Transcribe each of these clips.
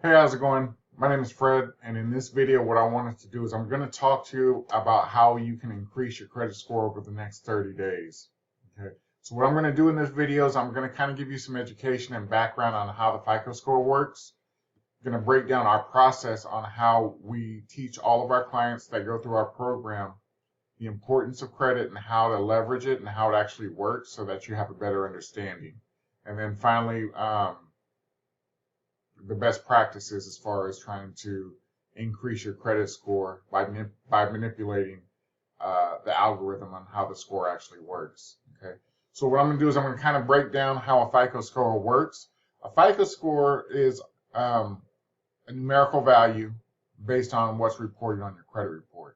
Hey, how's it going? My name is Fred, and in this video, what I wanted to do is I'm going to talk to you about how you can increase your credit score over the next 30 days. Okay, so what I'm going to do in this video is I'm going to kind of give you some education and background on how the FICO score works. I'm going to break down our process on how we teach all of our clients that go through our program the importance of credit and how to leverage it and how it actually works so that you have a better understanding. And then finally, the best practices as far as trying to increase your credit score by manipulating the algorithm on how the score actually works. Okay, so what I'm going to do is I'm going to kind of break down how a FICO score works. A FICO score is a numerical value based on what's reported on your credit report.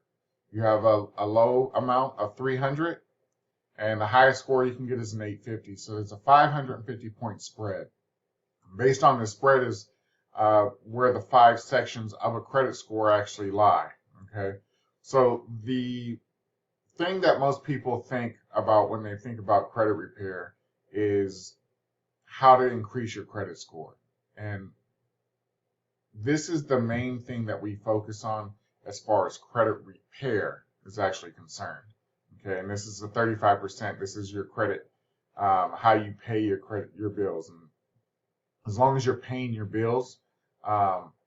You have a low amount of 300, and the highest score you can get is an 850. So it's a 550 point spread. Based on the spread is where the 5 sections of a credit score actually lie. Okay, so the thing that most people think about when they think about credit repair is how to increase your credit score. And this is the main thing that we focus on as far as credit repair is actually concerned. Okay, and this is the 35%. This is your credit, how you pay your bills. And as long as you're paying your bills,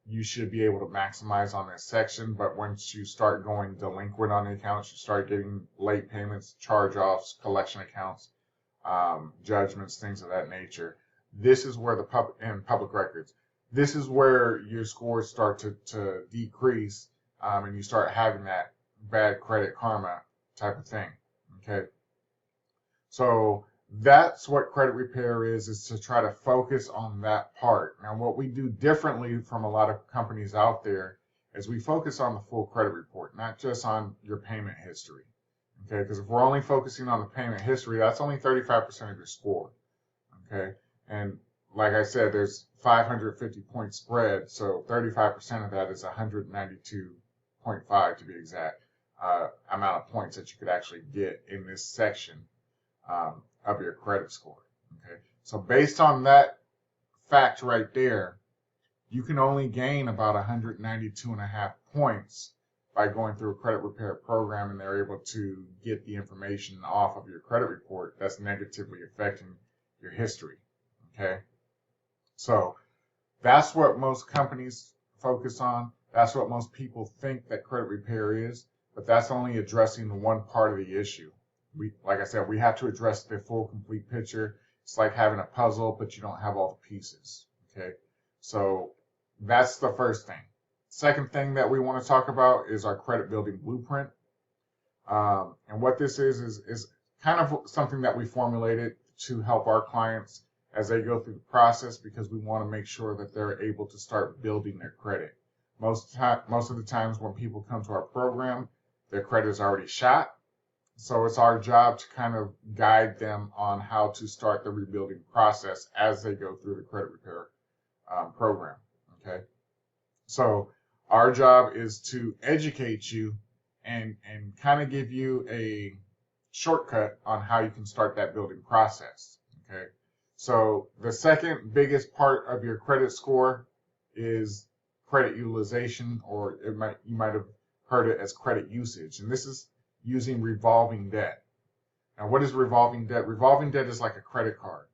you should be able to maximize on this section. But once you start going delinquent on the accounts, you start getting late payments, charge-offs, collection accounts, judgments, things of that nature. This is where public records. This is where your scores start to decrease, and you start having that bad credit karma type of thing. Okay, so that's what credit repair is to try to focus on that part. Now, what we do differently from a lot of companies out there is we focus on the full credit report, not just on your payment history. Okay, because if we're only focusing on the payment history, that's only 35% of your score. Okay, and like I said, there's 550 point spread, so 35% of that is 192.5 to be exact, amount of points that you could actually get in this section of your credit score. Okay, so based on that fact right there, you can only gain about 192.5 points by going through a credit repair program, and they're able to get the information off of your credit report that's negatively affecting your history. Okay, so that's what most companies focus on. That's what most people think that credit repair is, but that's only addressing one part of the issue. Like I said, we have to address the full, complete picture. It's like having a puzzle, but you don't have all the pieces. Okay, so that's the first thing. Second thing that we want to talk about is our credit building blueprint. And what this is kind of something that we formulated to help our clients as they go through the process, because we want to make sure that they're able to start building their credit. Most of the times when people come to our program, their credit is already shot. So it's our job to kind of guide them on how to start the rebuilding process as they go through the credit repair program. Okay, so our job is to educate you and kind of give you a shortcut on how you can start that building process. Okay, so the second biggest part of your credit score is credit utilization, or you might have heard it as credit usage, and this is using revolving debt. Now, what is revolving debt? Revolving debt is like a credit card.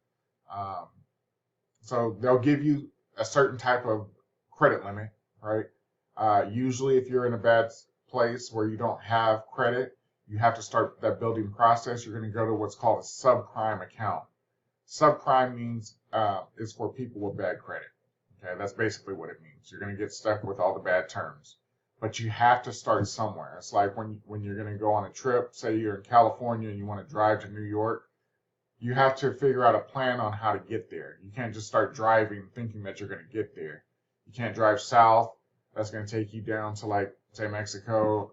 So they'll give you a certain type of credit limit, right? Usually if you're in a bad place where you don't have credit, you have to start that building process. You're going to go to what's called a subprime account. Subprime means is for people with bad credit. Okay, that's basically what it means. You're going to get stuck with all the bad terms. But you have to start somewhere. It's like when you're going to go on a trip, say you're in California and you want to drive to New York, you have to figure out a plan on how to get there. You can't just start driving thinking that you're going to get there. You can't drive south. That's going to take you down to, like, say, Mexico.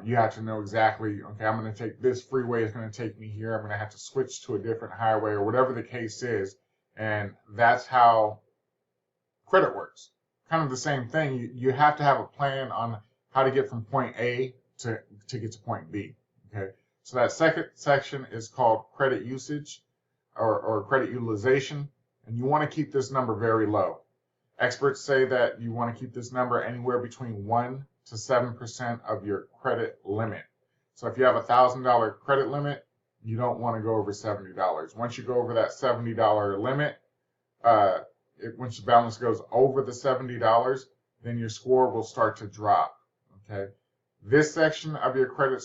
You have to know exactly, okay, I'm going to take this freeway. It's going to take me here. I'm going to have to switch to a different highway or whatever the case is. And that's how credit works. Kind of the same thing. You have to have a plan on how to get from point A to get to point B. Okay, so that second section is called credit usage or credit utilization, and you want to keep this number very low. Experts say that you want to keep this number anywhere between 1 to 7% of your credit limit. So if you have a $1,000 credit limit, you don't want to go over $70. Once you go over that $70 limit, once the balance goes over the $70, then your score will start to drop. Okay, this section of your credit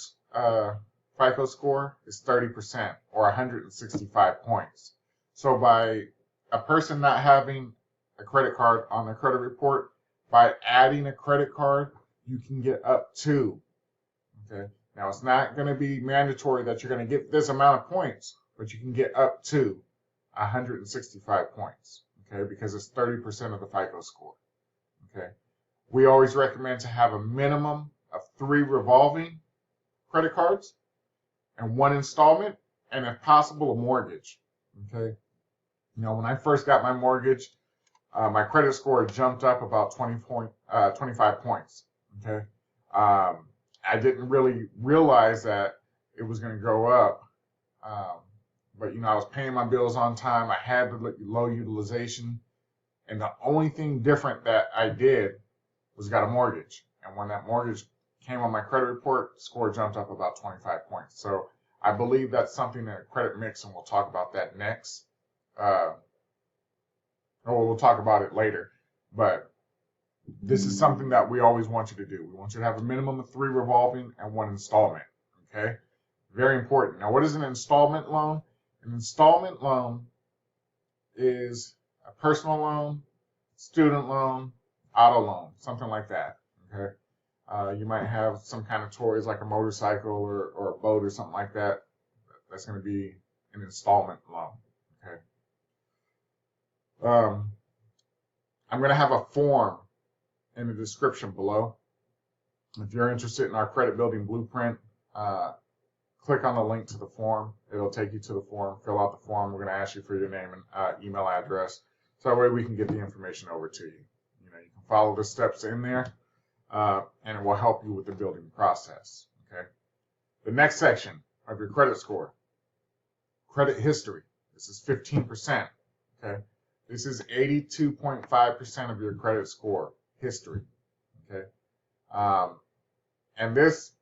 FICO score is 30% or 165 points. So by a person not having a credit card on their credit report, by adding a credit card, you can get up to. Okay, now it's not going to be mandatory that you're going to get this amount of points, but you can get up to 165 points. Okay, because it's 30% of the FICO score. Okay, we always recommend to have a minimum of 3 revolving credit cards and 1 installment, and if possible, a mortgage. Okay, you know, when I first got my mortgage, my credit score jumped up about 25 points. Okay, I didn't really realize that it was going to go up, but you know, I was paying my bills on time. I had the low utilization, and the only thing different that I did was got a mortgage. And when that mortgage came on my credit report, the score jumped up about 25 points. So I believe that's something in a credit mix, and we'll talk about that next. Or we'll talk about it later. But this is something that we always want you to do. We want you to have a minimum of 3 revolving and 1 installment. Okay? Very important. Now, what is an installment loan? An installment loan is a personal loan, student loan, auto loan, something like that. Okay? You might have some kind of toys like a motorcycle or a boat or something like that. That's going to be an installment loan. Okay? I'm going to have a form in the description below. If you're interested in our credit building blueprint, click on the link to the form. It'll take you to the form. Fill out the form. We're going to ask you for your name and email address, so that way we can get the information over to you. You know, you can follow the steps in there, and it will help you with the building process. Okay. The next section of your credit score, credit history. This is 15%. Okay. This is 82.5% of your credit score history. Okay. And this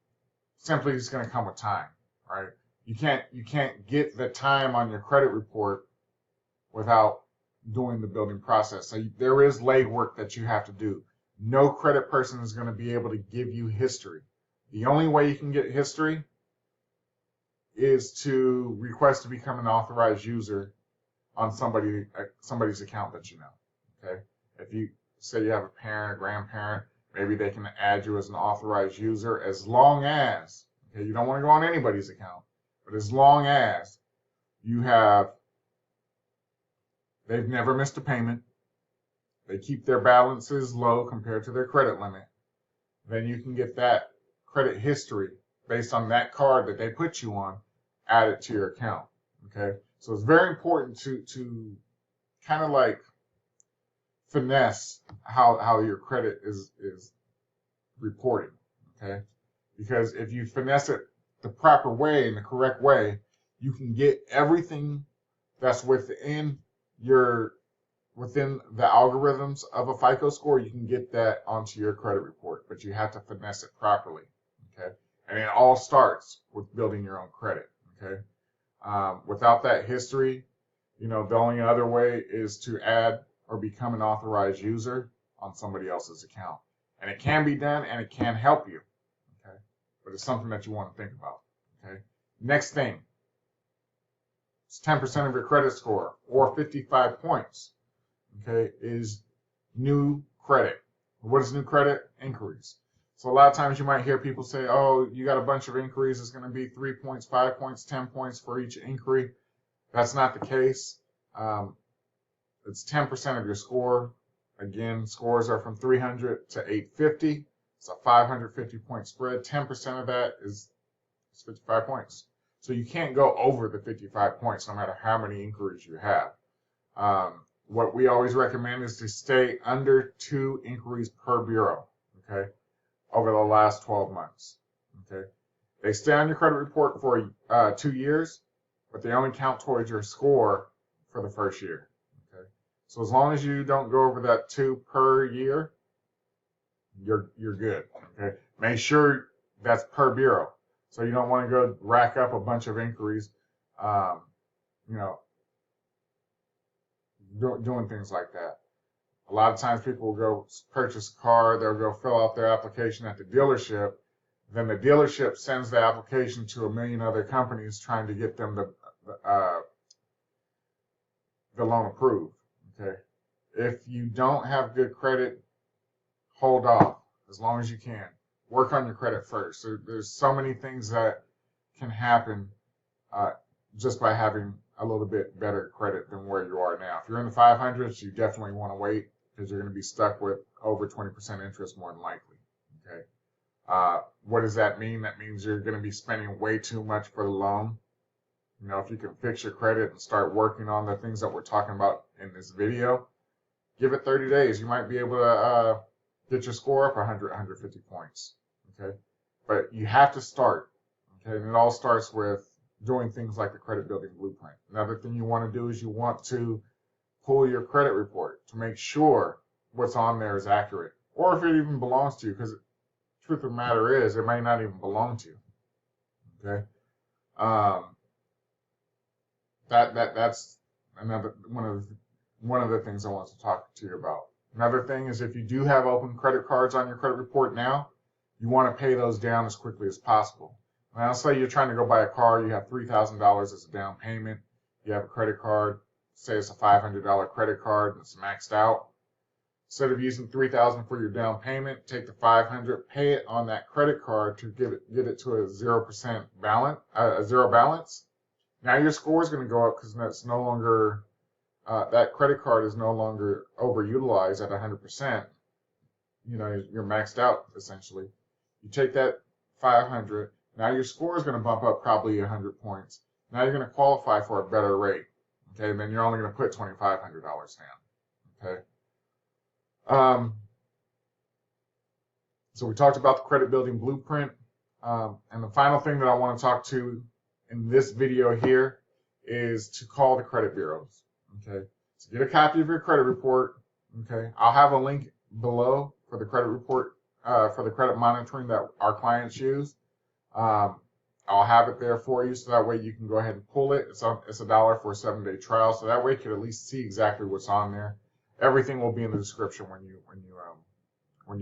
simply is going to come with time, right? You can't get the time on your credit report without doing the building process. So there is legwork that you have to do. No credit person is going to be able to give you history. The only way you can get history is to request to become an authorized user on somebody's account that you know. Okay, if you say you have a parent, a grandparent, maybe they can add you as an authorized user, as long as, okay, you don't want to go on anybody's account, but as long as they've never missed a payment, they keep their balances low compared to their credit limit, then you can get that credit history based on that card that they put you on added to your account. Okay, so it's very important to kind of like finesse how your credit is reported. Okay, because if you finesse it the proper way, in the correct way, you can get everything that's within the algorithms of a FICO score. You can get that onto your credit report, but you have to finesse it properly. Okay, and it all starts with building your own credit. Okay, without that history, you know, the only other way is to add or become an authorized user on somebody else's account, and it can be done, and it can help you. Okay, but it's something that you want to think about. Okay, next thing, it's 10% of your credit score or 55 points. Okay, is new credit. What is new credit? Inquiries. So a lot of times you might hear people say, oh, you got a bunch of inquiries. It's going to be 3 points, 5 points, 10 points for each inquiry. That's not the case. It's 10% of your score. Again, scores are from 300 to 850. It's a 550 point spread. 10% of that is 55 points. So you can't go over the 55 points no matter how many inquiries you have. What we always recommend is to stay under 2 inquiries per bureau, okay, over the last 12 months. Okay, they stay on your credit report for 2 years, but they only count towards your score for the first year. Okay, So as long as you don't go over that 2 per year, you're good. Okay. Make sure that's per bureau. So you don't want to go rack up a bunch of inquiries, um, you know, doing things like that. A lot of times people will go purchase a car, they'll go fill out their application at the dealership. Then the dealership sends the application to a million other companies trying to get them the loan approved. Okay. If you don't have good credit, hold off as long as you can. Work on your credit first. There's so many things that can happen just by having a little bit better credit than where you are now. If you're in the 500s, you definitely want to wait because you're going to be stuck with over 20% interest more than likely. Okay. What does that mean? That means you're going to be spending way too much for the loan. You know, if you can fix your credit and start working on the things that we're talking about in this video, give it 30 days. You might be able to get your score up 100, 150 points. Okay. But you have to start. Okay. And it all starts with doing things like the credit building blueprint. Another thing you want to do is you want to pull your credit report to make sure what's on there is accurate, or if it even belongs to you, because the truth of the matter is it might not even belong to you. Okay. That's another one of the things I want to talk to you about. Another thing is if you do have open credit cards on your credit report now, you want to pay those down as quickly as possible. Now, say you're trying to go buy a car, you have $3,000 as a down payment, you have a credit card, say it's a $500 credit card and it's maxed out. Instead of using $3,000 for your down payment, take the $500, pay it on that credit card to get it to a 0% balance, a zero balance. Now your score is going to go up because that's no longer that credit card is no longer overutilized at 100%. You know, you're maxed out essentially. You take that 500. Now your score is going to bump up probably 100 points. Now you're going to qualify for a better rate. Okay, and then you're only going to put $2,500 down. Okay. So we talked about the credit building blueprint. And the final thing that I want to talk to in this video here is to call the credit bureaus. Okay. So get a copy of your credit report. Okay. I'll have a link below for the credit report, for the credit monitoring that our clients use. I'll have it there for you so that way you can go ahead and pull it. It's $1 for a 7-day trial, so that way you can at least see exactly what's on there. Everything will be in the description when you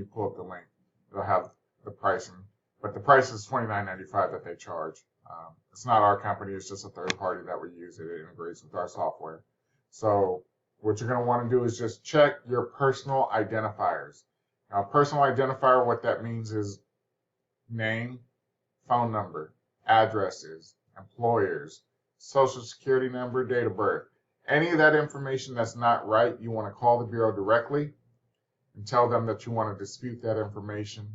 pull up the link. It'll have the pricing, but the price is $29.95 that they charge. It's not our company; it's just a third party that we use. It integrates with our software. So what you're going to want to do is just check your personal identifiers. Now, personal identifier, what that means is name, phone number, addresses, employers, social security number, date of birth. Any of that information that's not right, you want to call the bureau directly and tell them that you want to dispute that information.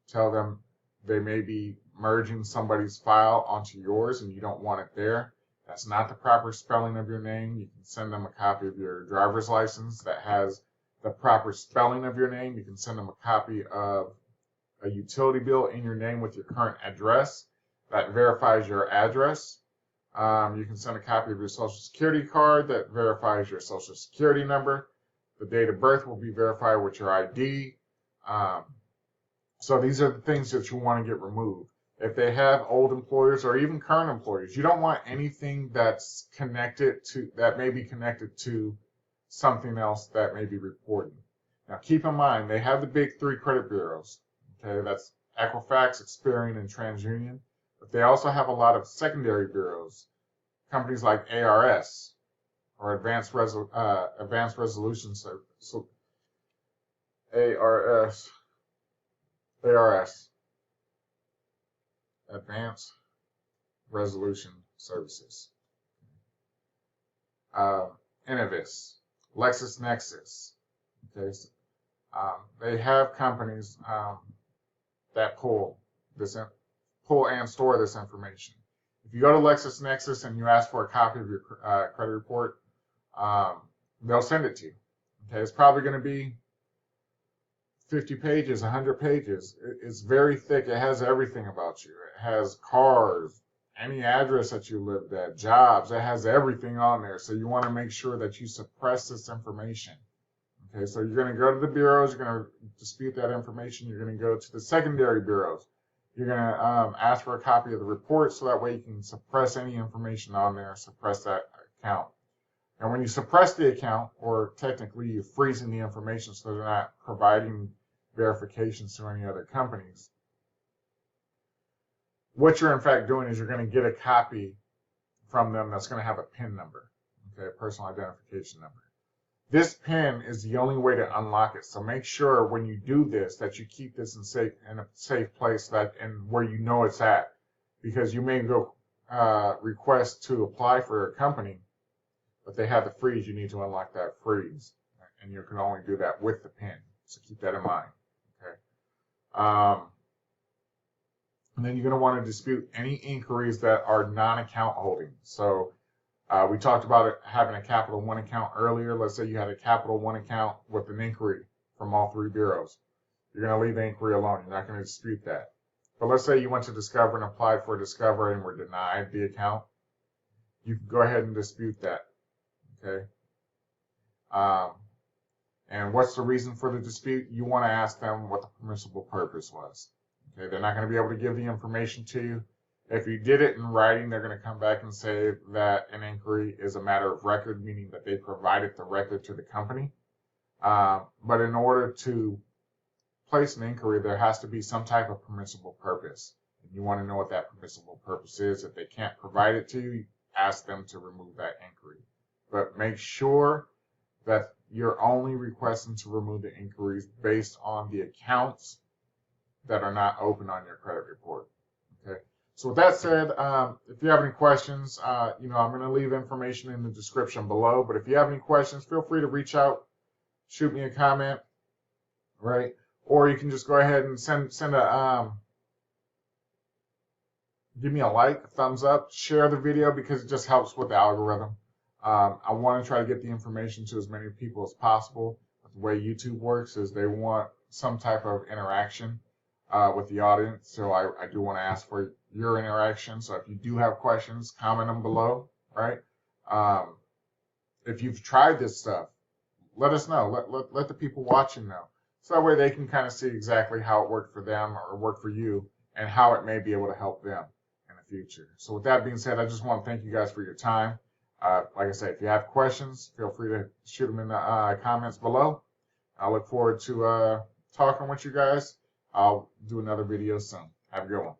Tell them they may be merging somebody's file onto yours and you don't want it there. That's not the proper spelling of your name. You can send them a copy of your driver's license that has the proper spelling of your name. You can send them a copy of a utility bill in your name with your current address that verifies your address. You can send a copy of your social security card that verifies your social security number. The date of birth will be verified with your ID. So these are the things that you want to get removed. If they have old employers or even current employers, you don't want anything that's that may be connected to something else that may be reporting. Now keep in mind, they have the big 3 credit bureaus. Okay, that's Equifax, Experian, and TransUnion. But they also have a lot of secondary bureaus, companies like ARS or Advanced Resolution Service. So ARS, Advanced Resolution Services. Innovis, LexisNexis. Okay, so, they have companies that pull and store this information. If you go to LexisNexis and you ask for a copy of your credit report, they'll send it to you. Okay, it's probably going to be 50 pages, 100 pages. It's very thick. It has everything about you. It has cars, any address that you lived at, jobs, it has everything on there. So you want to make sure that you suppress this information. Okay, so you're going to go to the bureaus, you're going to dispute that information, you're going to go to the secondary bureaus. You're going to ask for a copy of the report so that way you can suppress any information on there, suppress that account. And when you suppress the account, or technically you're freezing the information so they're not providing verifications to any other companies, what you're in fact doing is you're going to get a copy from them that's going to have a PIN number, okay, a personal identification number. This PIN is the only way to unlock it. So make sure when you do this that you keep this in a safe place and where you know it's at, because you may go request to apply for a company, but they have the freeze. You need to unlock that freeze, and you can only do that with the PIN. So keep that in mind. Okay. And then you're going to want to dispute any inquiries that are non-account holding. So we talked about having a Capital One account earlier. Let's say you had a Capital One account with an inquiry from all three bureaus. You're going to leave the inquiry alone. You're not going to dispute that. But let's say you went to Discover and applied for Discover and were denied the account. You can go ahead and dispute that. Okay. And what's the reason for the dispute? You want to ask them what the permissible purpose was. Okay. They're not going to be able to give the information to you. If you did it in writing, they're going to come back and say that an inquiry is a matter of record, meaning that they provided the record to the company. But in order to place an inquiry, there has to be some type of permissible purpose. And you want to know what that permissible purpose is. If they can't provide it to you, ask them to remove that inquiry. But make sure that you're only requesting to remove the inquiries based on the accounts that are not open on your credit report. Okay. So with that said, if you have any questions, I'm going to leave information in the description below. But if you have any questions, feel free to reach out, shoot me a comment, right? Or you can just go ahead and give me a like, a thumbs up, share the video because it just helps with the algorithm. I want to try to get the information to as many people as possible. But the way YouTube works is they want some type of interaction with the audience. So I do want to ask for your interaction. So if you do have questions, comment them below, right? If you've tried this stuff, let us know. Let the people watching know. So that way they can kind of see exactly how it worked for them or worked for you and how it may be able to help them in the future. So with that being said, I just want to thank you guys for your time. Like I said, if you have questions, feel free to shoot them in the comments below. I look forward to talking with you guys. I'll do another video soon. Have a good one.